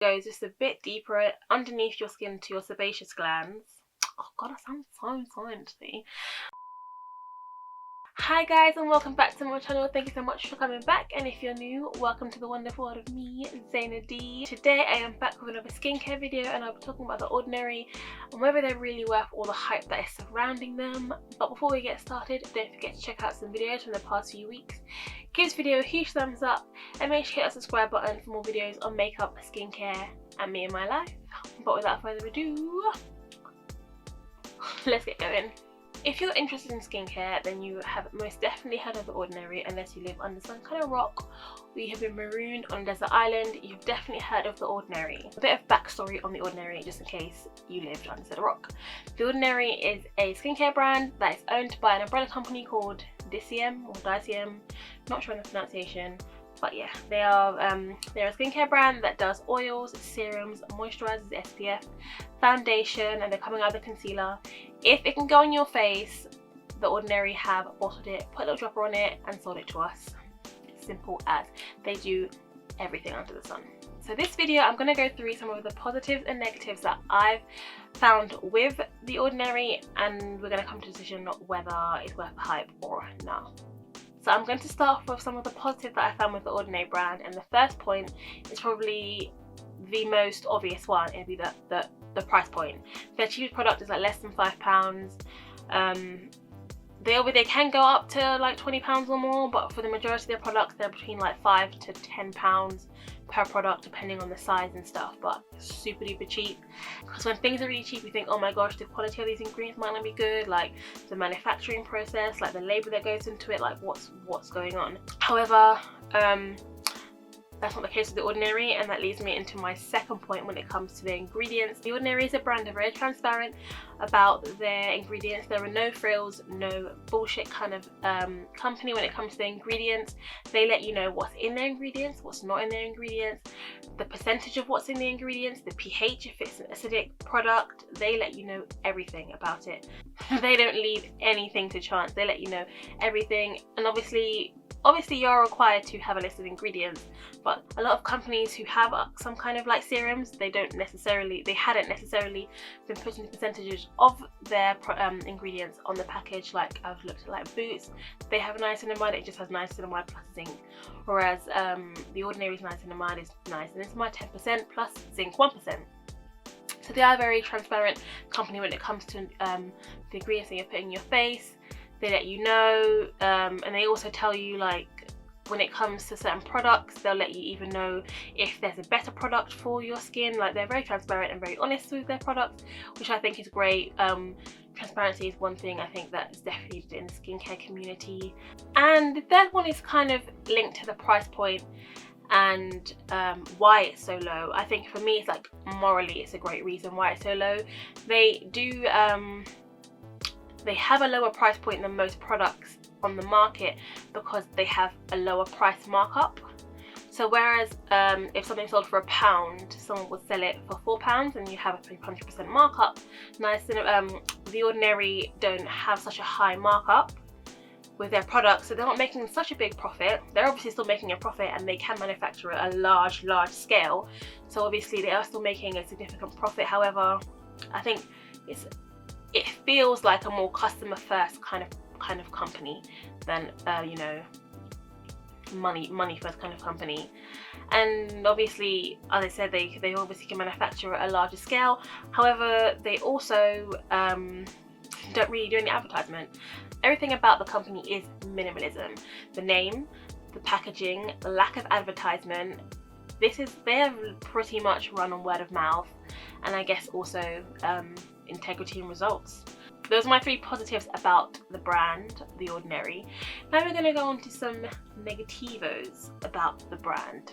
Goes just a bit deeper underneath your skin to your sebaceous glands. Oh god, that sounds so fancy. Hi guys, and welcome back to my channel. Thank you so much for coming back, and if you're new, welcome to the wonderful world of me, ZaynahDee. Today I am back with another skincare video, and I'll be talking about The Ordinary and whether they're really worth all the hype that is surrounding them. But before we get started, don't forget to check out some videos from the past few weeks. Give this video a huge thumbs up and make sure to hit that subscribe button for more videos on makeup, skincare and me and my life. But without further ado, let's get going. If you're interested in skincare, then you have most definitely heard of The Ordinary, unless you live under some kind of rock or you have been marooned on a desert island. You've definitely heard of The Ordinary. A bit of backstory on The Ordinary, just in case you lived under a rock. The Ordinary is a skincare brand that is owned by an umbrella company called Diciem, not sure on the pronunciation. But yeah, they're a skincare brand that does oils, serums, moisturizers, SPF, foundation, and they're coming out with a concealer. If it can go on your face, The Ordinary have bottled it, put a little dropper on it, and sold it to us. Simple as. They do everything under the sun. So this video, I'm going to go through some of the positives and negatives that I've found with The Ordinary, and we're going to come to a decision whether it's worth the hype or not. So I'm going to start off with some of the positives that I found with The Ordinary brand, and the first point is probably the most obvious one. It'd be the price point. Their cheapest product is like less than £5. They can go up to like £20 or more, but for the majority of their products they're between like £5 to £10 per product, depending on the size and stuff, but super duper cheap. Because when things are really cheap, you think, oh my gosh, the quality of these ingredients might not be good, like the manufacturing process, like the labor that goes into it, like what's going on. However, that's not the case with The Ordinary, and that leads me into my second point when it comes to their ingredients. The Ordinary is a brand that are very transparent about their ingredients. There are no frills, no bullshit kind of company when it comes to their ingredients. They let you know what's in their ingredients, what's not in their ingredients, the percentage of what's in the ingredients, the pH, if it's an acidic product. They let you know everything about it. They don't leave anything to chance. They let you know everything, and obviously you're required to have a list of ingredients, but a lot of companies who have some kind of like serums, they hadn't necessarily been putting the percentages of their ingredients on the package. Like I've looked at like Boots, they have niacinamide, it just has niacinamide plus zinc, whereas The Ordinary's niacinamide is niacinamide 10% plus zinc 1%. So they are a very transparent company when it comes to the ingredients that you're putting in your face. They let you know, and they also tell you, like, when it comes to certain products, they'll let you even know if there's a better product for your skin. Like, they're very transparent and very honest with their products, which I think is great. Transparency is one thing I think that is definitely in the skincare community. And the third one is kind of linked to the price point and why it's so low. I think for me, it's like morally, it's a great reason why it's so low. They do they have a lower price point than most products on the market because they have a lower price markup. So whereas if something sold for £1, someone would sell it for £4 and you have a 300% markup. The Ordinary don't have such a high markup with their products, so they're not making such a big profit. They're obviously still making a profit, and they can manufacture at a large scale, so obviously they are still making a significant profit. However, I think it feels like a more customer first kind of company than you know, money first kind of company. And obviously, as I said, they obviously can manufacture at a larger scale. However, they also don't really do any advertisement. Everything about the company is minimalism. The name, the packaging, the lack of advertisement. They're pretty much run on word of mouth, and I guess also integrity and results. Those are my three positives about the brand, The Ordinary. Now we're going to go on to some negativos about the brand.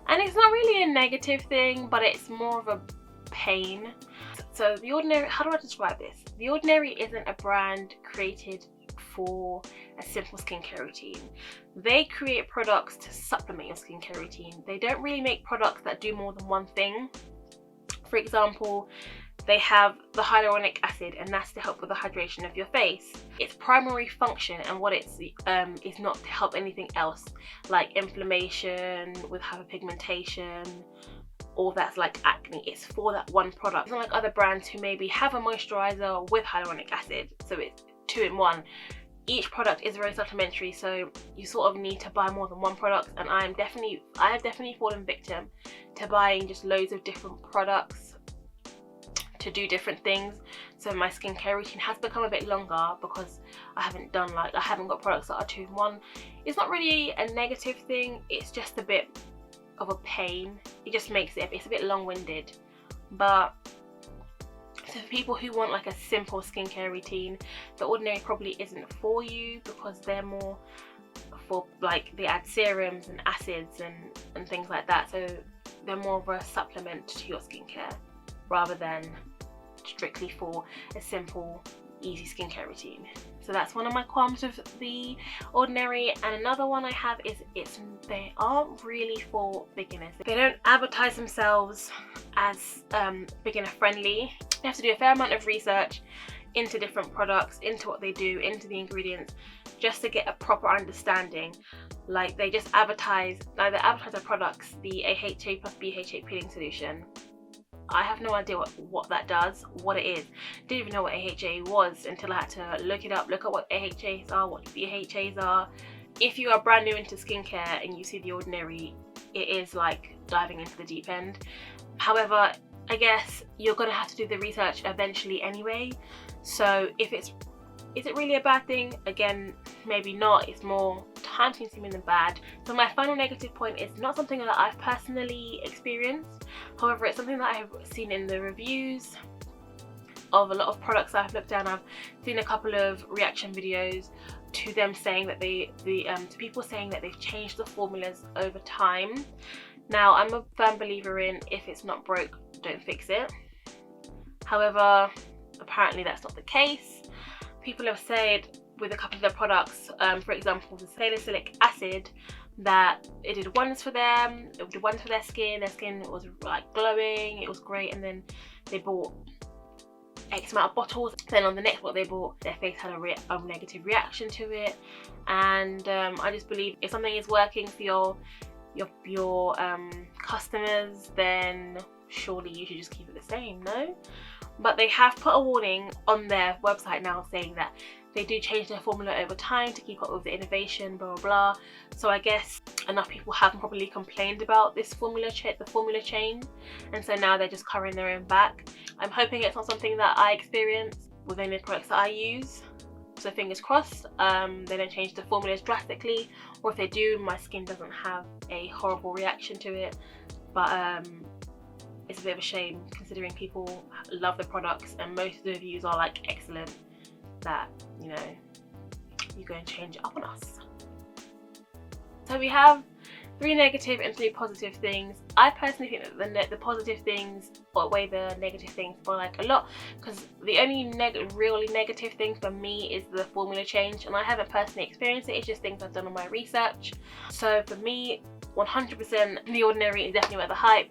And it's not really a negative thing, but it's more of a pain. So The Ordinary, how do I describe this? The Ordinary isn't a brand created for a simple skincare routine. They create products to supplement your skincare routine. They don't really make products that do more than one thing. For example, they have the hyaluronic acid, and that's to help with the hydration of your face. Its primary function and what it's is not to help anything else, like inflammation with hyperpigmentation, or that's like acne. It's for that one product. It's not like other brands who maybe have a moisturizer with hyaluronic acid, so it's 2 in 1. Each product is very supplementary, so you sort of need to buy more than one product, and I have definitely fallen victim to buying just loads of different products to do different things. So my skincare routine has become a bit longer because I haven't got products that are 2 in 1. It's not really a negative thing, it's just a bit of a pain. It just makes it's a bit long-winded. But so for people who want like a simple skincare routine, The Ordinary probably isn't for you, because they're more for like, they add serums and acids and things like that, so they're more of a supplement to your skincare rather than strictly for a simple easy skincare routine. So that's one of my qualms with The Ordinary. And another one I have is they aren't really for beginners. They don't advertise themselves as beginner friendly. You have to do a fair amount of research into different products, into what they do, into the ingredients, just to get a proper understanding. Like they just advertise their products, the AHA plus BHA peeling solution. I have no idea what that does, what it is. Didn't even know what AHA was until I had to look it up, look at what AHAs are, what BHAs are. If you are brand new into skincare and you see The Ordinary, it is like diving into the deep end. However, I guess you're gonna have to do the research eventually anyway. So is it really a bad thing? Again, maybe not. It's more time consuming than bad. So my final negative point is not something that I've personally experienced. However, it's something that I've seen in the reviews of a lot of products I've looked at. I've seen a couple of reaction videos to them saying that to people saying that they've changed the formulas over time. Now, I'm a firm believer in, if it's not broke, don't fix it. However, apparently that's not the case. People have said with a couple of their products, for example, the salicylic acid, that it did wonders for them, it did wonders for their skin was like glowing, it was great, and then they bought X amount of bottles, then on the next bottle they bought, their face had a negative reaction to it. And I just believe if something is working for your customers, then surely you should just keep it the same, no? But they have put a warning on their website now saying that they do change their formula over time to keep up with the innovation, blah blah blah. So I guess enough people haven't probably complained about this the formula change, and so now they're just covering their own back. I'm hoping it's not something that I experience with any products that I use. So fingers crossed, they don't change the formulas drastically, or if they do, my skin doesn't have a horrible reaction to it. But it's a bit of a shame considering people love the products and most of the reviews are like excellent, that, you know, you go and change it up on us. So we have 3 negative and 3 positive things. I personally think that the positive things outweigh the negative things by like a lot, because the only really negative thing for me is the formula change, and I haven't personally experienced it. It's just things I've done on my research. So for me, 100% The Ordinary is definitely worth the hype.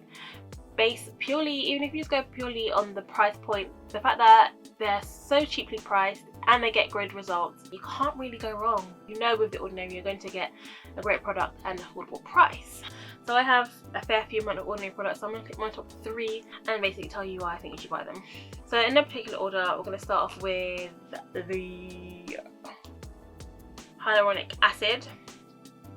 Even if you just go purely on the price point, the fact that they're so cheaply priced and they get great results, you can't really go wrong. You know, with The Ordinary you're going to get a great product and affordable price. So I have a fair few amount of Ordinary products, so I'm going to pick my top 3 and basically tell you why I think you should buy them. So in no particular order, we're going to start off with the hyaluronic acid.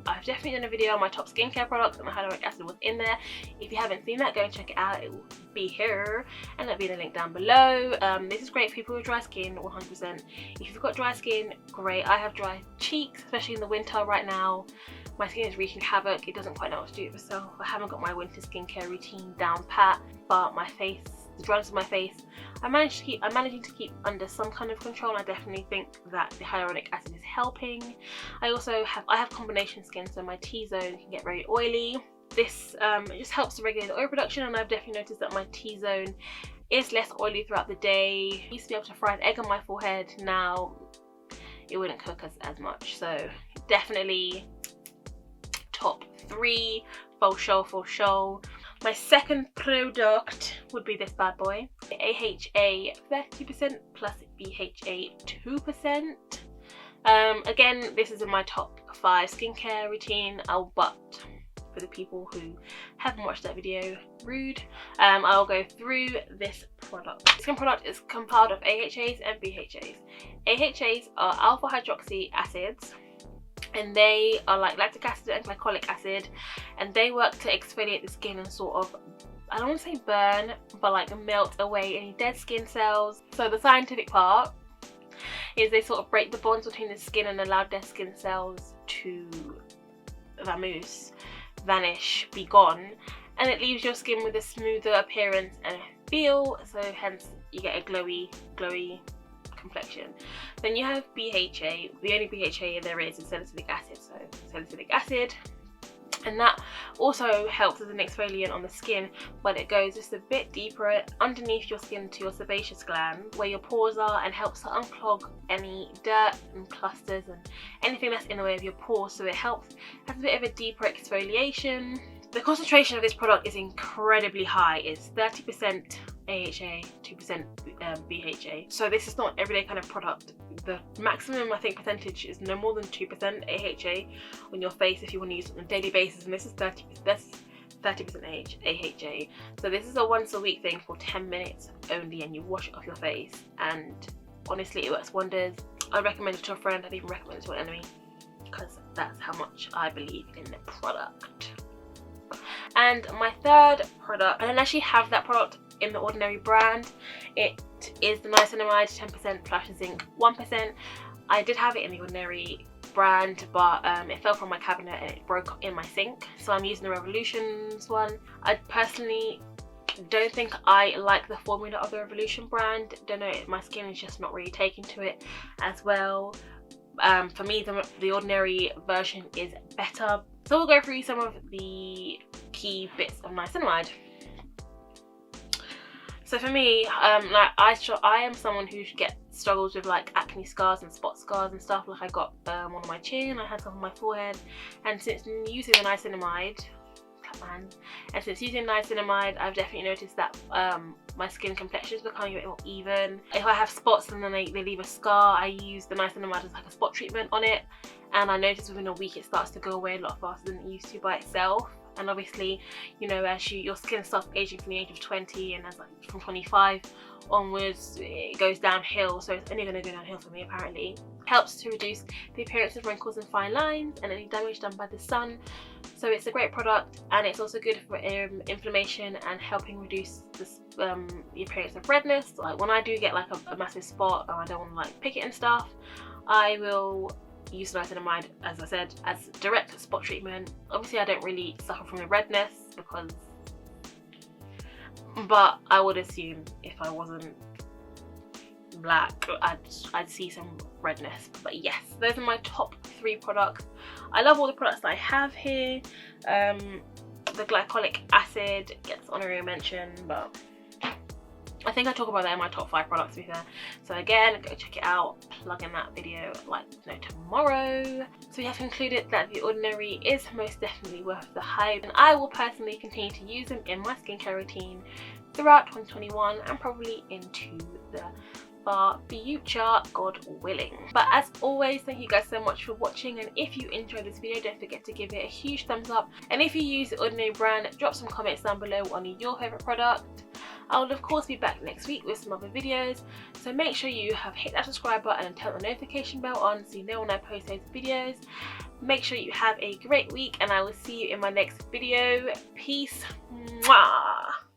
I've definitely done a video on my top skincare products and the hyaluronic acid was in there. If you haven't seen that, go and check it out. It will be here and there'll be the link down below. This is great for people with dry skin, 100%. If you've got dry skin, great. I have dry cheeks, especially in the winter right now. My skin is wreaking havoc. It doesn't quite know what to do with itself. I haven't got my winter skincare routine down pat, but my face, the dryness of my face, I'm managing to keep under some kind of control. I definitely think that the hyaluronic acid is helping. I have combination skin, so my T-zone can get very oily. This it just helps to regulate the oil production, and I've definitely noticed that my T-zone is less oily throughout the day. I used to be able to fry an egg on my forehead. Now it wouldn't cook as much. So definitely top 3 for sure. My second product would be this bad boy, AHA 30% plus BHA 2%. Again, this is in my top 5 skincare routine, but for the people who haven't watched that video, rude. I'll go through this product. This skin product is compiled of AHAs and BHAs. AHAs are alpha hydroxy acids, and they are like lactic acid and glycolic acid, and they work to exfoliate the skin and sort of, I don't want to say burn, but like melt away any dead skin cells. So the scientific part is they sort of break the bonds between the skin and allow dead skin cells to vamoose, vanish, be gone, and it leaves your skin with a smoother appearance and feel, so hence you get a glowy complexion. Then you have BHA. The only BHA there is salicylic acid, so salicylic acid, and that also helps as an exfoliant on the skin, but it goes just a bit deeper underneath your skin to your sebaceous gland where your pores are, and helps to unclog any dirt and clusters and anything that's in the way of your pores. So it helps, has a bit of a deeper exfoliation. The concentration of this product is incredibly high. It's 30% AHA, 2% BHA. So this is not an everyday kind of product. The maximum, I think, percentage is no more than 2% AHA on your face if you want to use it on a daily basis, and this is 30% AHA. So this is a once a week thing for 10 minutes only, and you wash it off your face, and honestly it works wonders. I recommend it to a friend. I'd even recommend it to an enemy, because that's how much I believe in the product. And my third product, I don't actually have that product in the Ordinary brand. It is the niacinamide 10% Flash Zinc 1%. I did have it in the Ordinary brand, but it fell from my cabinet and it broke in my sink, so I'm using the Revolutions one. I personally don't think I like the formula of the Revolution brand. Don't know, my skin is just not really taking to it as well. For me, the Ordinary version is better. So we'll go through some of the key bits of niacinamide. So for me, like I am someone who struggles with like acne scars and spot scars and stuff. Like I got one on my chin, I had some on my forehead, and since using the niacinamide, I've definitely noticed that my skin complexion is becoming a bit more even. If I have spots and then they leave a scar, I use the niacinamide as like a spot treatment on it, and I notice within a week it starts to go away a lot faster than it used to by itself. And obviously, you know, as your skin starts aging from the age of 20, and as like from 25 onwards, it goes downhill. So it's only going to go downhill for me apparently. Helps to reduce the appearance of wrinkles and fine lines and any damage done by the sun. So it's a great product, and it's also good for inflammation and helping reduce the appearance of redness. Like when I do get like a massive spot and I don't want to like pick it and stuff, I will use niacinamide, as I said, as direct spot treatment. Obviously I don't really suffer from the redness but I would assume if I wasn't black I'd see some redness. But yes, those are my top 3 products. I love all the products that I have here. The glycolic acid gets honorary mention, but I think I talk about that in my top 5 products to be fair. So again, go check it out, plug in that video like no tomorrow. So we have concluded that the Ordinary is most definitely worth the hype, and I will personally continue to use them in my skincare routine throughout 2021 and probably into the far future, God willing. But as always, thank you guys so much for watching, and if you enjoyed this video, don't forget to give it a huge thumbs up, and if you use the Ordinary brand, drop some comments down below on your favourite product. I will of course be back next week with some other videos, so make sure you have hit that subscribe button and turn the notification bell on so you know when I post those videos. Make sure you have a great week, and I will see you in my next video. Peace. Mwah.